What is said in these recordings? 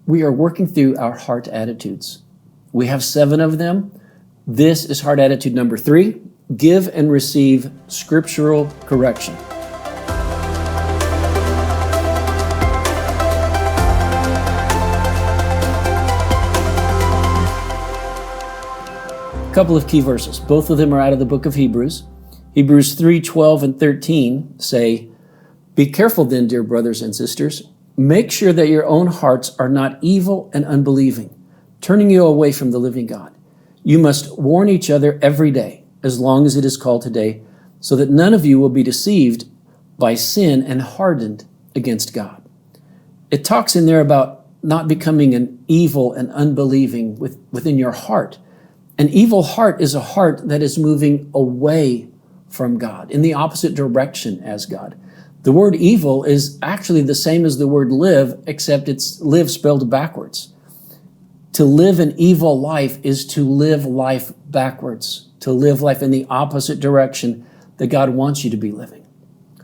we are working through our heart attitudes. We have 7 of them. This is heart attitude number 3. Give and receive scriptural correction. A couple of key verses. Both of them are out of the book of Hebrews. Hebrews 3:12 and 13 say, "Be careful then, dear brothers and sisters. Make sure that your own hearts are not evil and unbelieving, turning you away from the living God. You must warn each other every day, as long as it is called today, so that none of you will be deceived by sin and hardened against God." It talks in there about not becoming an evil and unbelieving within your heart. An evil heart is a heart that is moving away from God, in the opposite direction as God. The word evil is actually the same as the word live, except it's live spelled backwards. To live an evil life is to live life backwards, to live life in the opposite direction that God wants you to be living.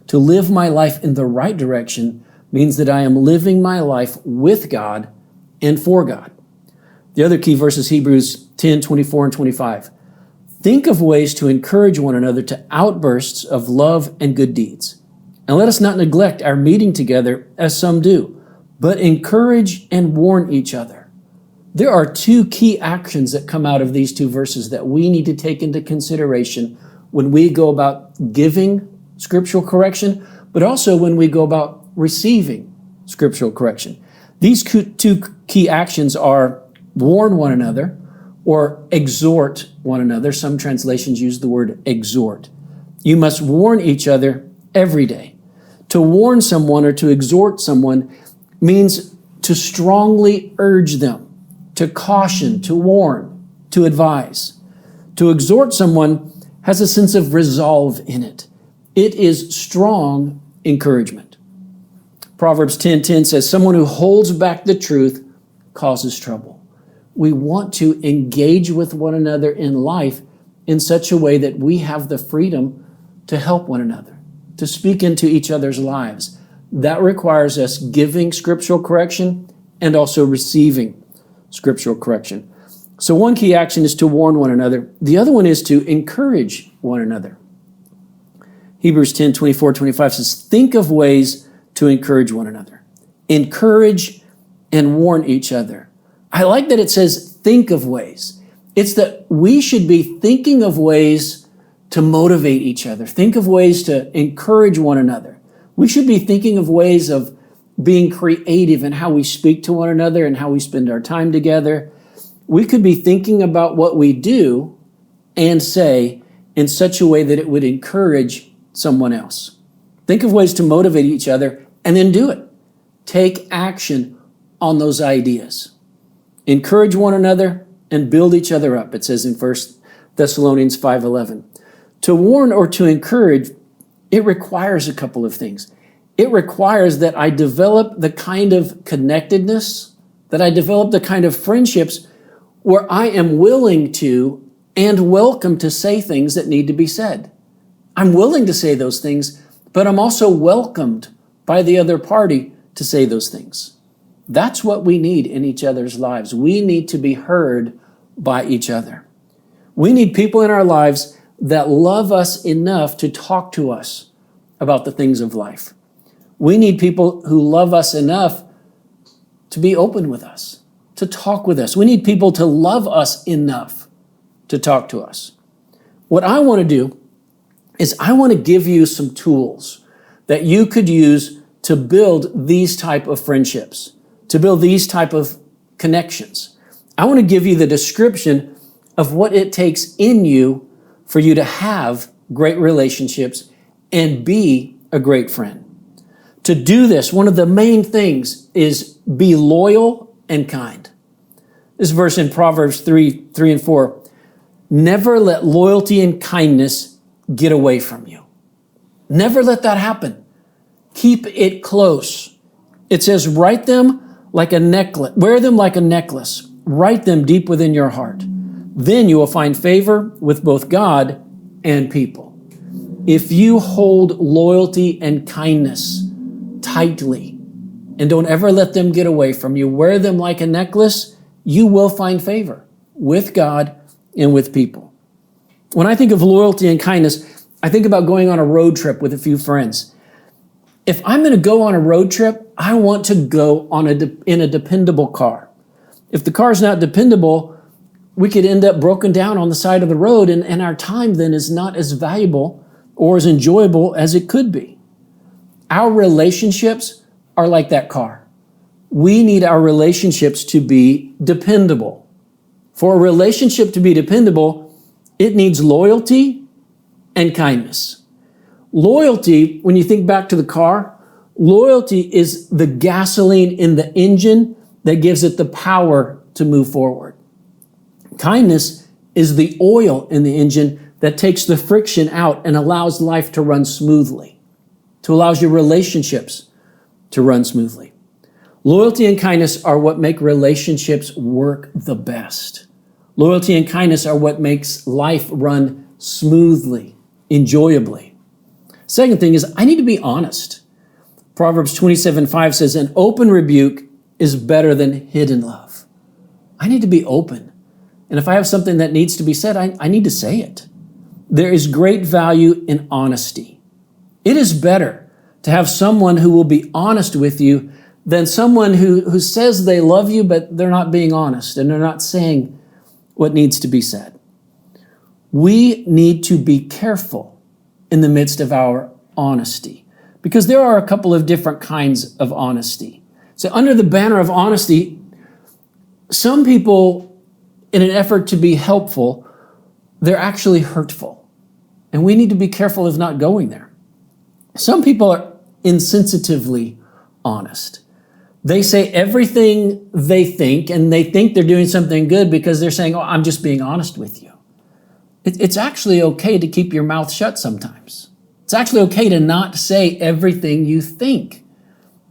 To live my life in the right direction means that I am living my life with God and for God. The other key verse is Hebrews 10:24 and 25. Think of ways to encourage one another to outbursts of love and good deeds. And let us not neglect our meeting together as some do, but encourage and warn each other. There are 2 key actions that come out of these 2 verses that we need to take into consideration when we go about giving scriptural correction, but also when we go about receiving scriptural correction. These 2 key actions are warn one another or exhort one another. Some translations use the word exhort. You must warn each other every day. To warn someone or to exhort someone means to strongly urge them, to caution, to warn, to advise. To exhort someone has a sense of resolve in it. It is strong encouragement. Proverbs 10:10 says, "Someone who holds back the truth causes trouble." We want to engage with one another in life in such a way that we have the freedom to help one another, to speak into each other's lives. That requires us giving scriptural correction and also receiving scriptural correction. So one key action is to warn one another. The other one is to encourage one another. Hebrews 10:24-25 says, "Think of ways to encourage one another." Encourage and warn each other. I like that it says think of ways. It's that we should be thinking of ways to motivate each other. Think of ways to encourage one another. We should be thinking of ways of being creative in how we speak to one another and how we spend our time together. We could be thinking about what we do and say in such a way that it would encourage someone else. Think of ways to motivate each other and then do it. Take action on those ideas. Encourage one another and build each other up, it says in 1 Thessalonians 5:11. To warn or to encourage, it requires a couple of things. It requires that I develop the kind of connectedness, that I develop the kind of friendships where I am willing to and welcome to say things that need to be said. I'm willing to say those things, but I'm also welcomed by the other party to say those things. That's what we need in each other's lives. We need to be heard by each other. We need people in our lives that love us enough to talk to us about the things of life. We need people who love us enough to be open with us, to talk with us. We need people to love us enough to talk to us. What I want to do is I want to give you some tools that you could use to build these type of friendships, to build these type of connections. I want to give you the description of what it takes in you for you to have great relationships and be a great friend. To do this, one of the main things is be loyal and kind. This verse in Proverbs 3:3-4, never let loyalty and kindness get away from you. Never let that happen. Keep it close. It says, write them like a necklace, wear them like a necklace, write them deep within your heart. Then you will find favor with both God and people. If you hold loyalty and kindness tightly and don't ever let them get away from you. Wear them like a necklace. You will find favor with God and with people. When I think of loyalty and kindness, I think about going on a road trip with a few friends. If I'm going to go on a road trip, I want to go on in a dependable car. If the car's not dependable, we could end up broken down on the side of the road, and our time then is not as valuable or as enjoyable as it could be. Our relationships are like that car. We need our relationships to be dependable. For a relationship to be dependable, it needs loyalty and kindness. Loyalty, when you think back to the car, loyalty is the gasoline in the engine that gives it the power to move forward. Kindness is the oil in the engine that takes the friction out and allows life to run smoothly, to allows your relationships to run smoothly. Loyalty and kindness are what make relationships work the best. Loyalty and kindness are what makes life run smoothly, enjoyably. Second thing is, I need to be honest. Proverbs 27:5 says, an open rebuke is better than hidden love. I need to be open. And if I have something that needs to be said, I need to say it. There is great value in honesty. It is better to have someone who will be honest with you than someone who says they love you, but they're not being honest and they're not saying what needs to be said. We need to be careful in the midst of our honesty, because there are a couple of different kinds of honesty. So under the banner of honesty, some people, in an effort to be helpful, they're actually hurtful. And we need to be careful of not going there. Some people are insensitively honest. They say everything they think, and they think they're doing something good because they're saying, oh, I'm just being honest with you. It's actually okay to keep your mouth shut sometimes. It's actually okay to not say everything you think,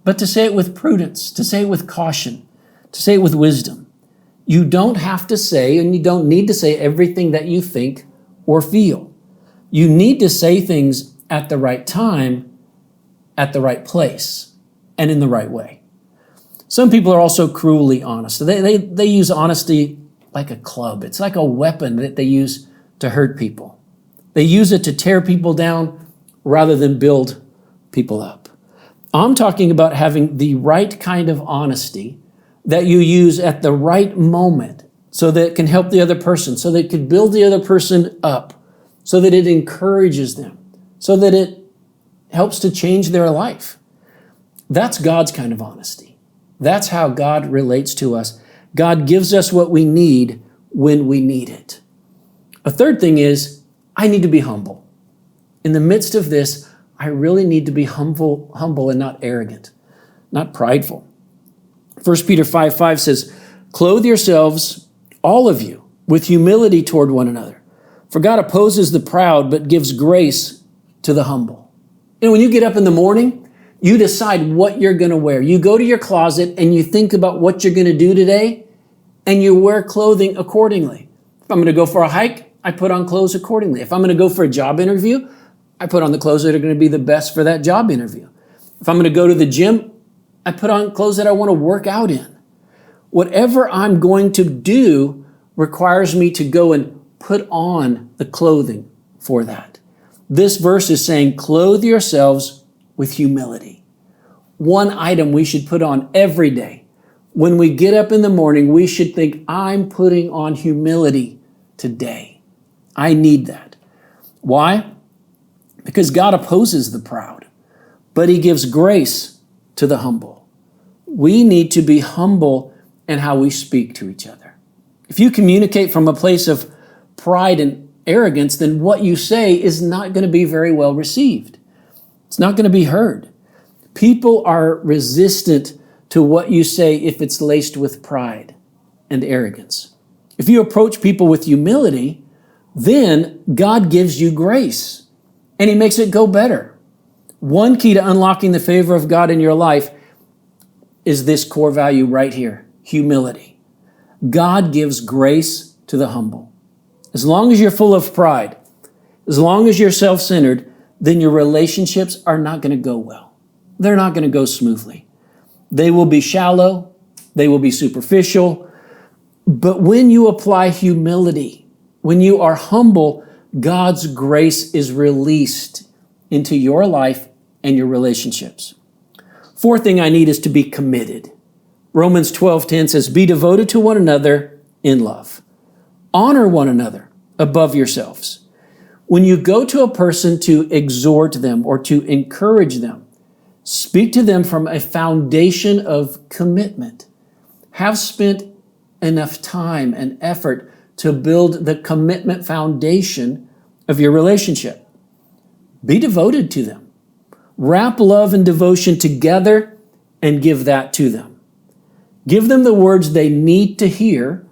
but to say it with prudence, to say it with caution, to say it with wisdom. You don't have to say, and you don't need to say everything that you think or feel. You need to say things at the right time, at the right place, and in the right way. Some people are also cruelly honest. They use honesty like a club. It's like a weapon that they use to hurt people. They use it to tear people down rather than build people up. I'm talking about having the right kind of honesty that you use at the right moment so that it can help the other person, so that it can build the other person up, so that it encourages them, so that it helps to change their life. That's God's kind of honesty. That's how God relates to us. God gives us what we need when we need it. A third thing is, I need to be humble. In the midst of this, I really need to be humble and not arrogant, not prideful. 1 Peter 5:5 says, clothe yourselves, all of you, with humility toward one another. For God opposes the proud, but gives grace to the humble. And when you get up in the morning, you decide what you're going to wear. You go to your closet and you think about what you're going to do today, and you wear clothing accordingly. If I'm going to go for a hike, I put on clothes accordingly. If I'm going to go for a job interview, I put on the clothes that are going to be the best for that job interview. If I'm going to go to the gym, I put on clothes that I want to work out in. Whatever I'm going to do requires me to go and put on the clothing for that. This verse is saying, clothe yourselves with humility. One item we should put on every day. When we get up in the morning, we should think, I'm putting on humility today. I need that. Why? Because God opposes the proud, but he gives grace to the humble. We need to be humble in how we speak to each other. If you communicate from a place of pride and arrogance, then what you say is not going to be very well received. It's not going to be heard. People are resistant to what you say if it's laced with pride and arrogance. If you approach people with humility, then God gives you grace and he makes it go better. One key to unlocking the favor of God in your life is this core value right here, humility. God gives grace to the humble. As long as you're full of pride, as long as you're self-centered, then your relationships are not going to go well. They're not going to go smoothly. They will be shallow. They will be superficial. But when you apply humility, when you are humble, God's grace is released into your life and your relationships. Fourth thing I need is to be committed. Romans 12:10 says, be devoted to one another in love. Honor one another above yourselves. When you go to a person to exhort them or to encourage them, speak to them from a foundation of commitment. Have spent enough time and effort to build the commitment foundation of your relationship. Be devoted to them. Wrap love and devotion together and give that to them. Give them the words they need to hear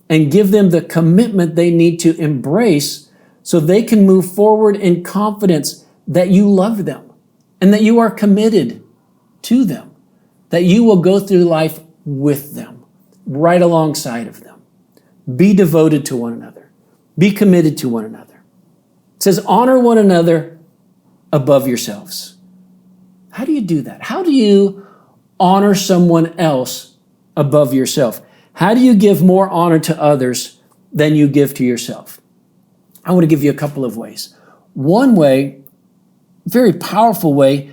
and give them the commitment they need to embrace so they can move forward in confidence that you love them and that you are committed to them, that you will go through life with them, right alongside of them. Be devoted to one another. Be committed to one another. It says, honor one another above yourselves. How do you do that? How do you honor someone else above yourself? How do you give more honor to others than you give to yourself? I want to give you a couple of ways. One way, very powerful way,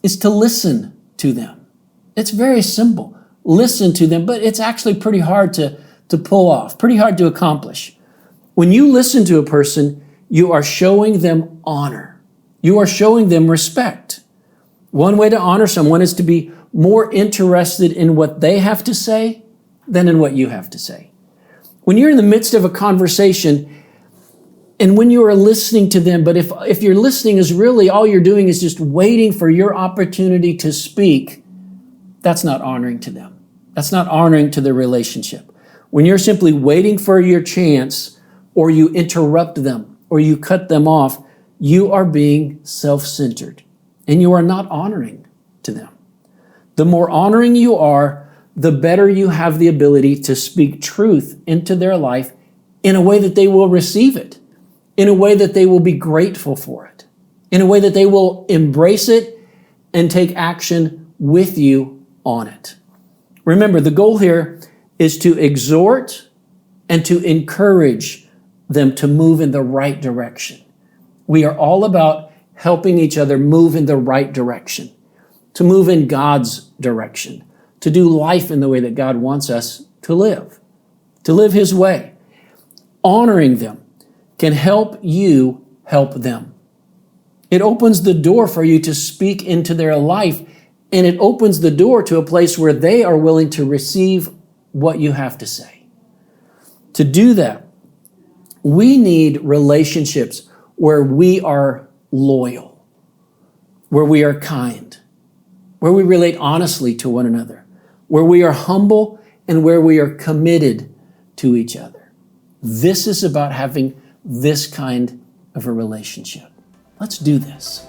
is to listen to them. It's very simple. Listen to them, but it's actually pretty hard to pull off, pretty hard to accomplish. When you listen to a person, you are showing them honor. You are showing them respect. One way to honor someone is to be more interested in what they have to say than in what you have to say. When you're in the midst of a conversation and when you are listening to them, but if your listening is really all you're doing is just waiting for your opportunity to speak, that's not honoring to them. That's not honoring to the relationship. When you're simply waiting for your chance, or you interrupt them, or you cut them off, you are being self-centered, and you are not honoring to them. The more honoring you are, the better you have the ability to speak truth into their life in a way that they will receive it, in a way that they will be grateful for it, in a way that they will embrace it and take action with you on it. Remember, the goal here is to exhort and to encourage them to move in the right direction. We are all about helping each other move in the right direction, to move in God's direction, to do life in the way that God wants us to live His way. Honoring them can help you help them. It opens the door for you to speak into their life, and it opens the door to a place where they are willing to receive what you have to say. To do that, we need relationships where we are loyal, where we are kind, where we relate honestly to one another, where we are humble, and where we are committed to each other. This is about having this kind of a relationship. Let's do this.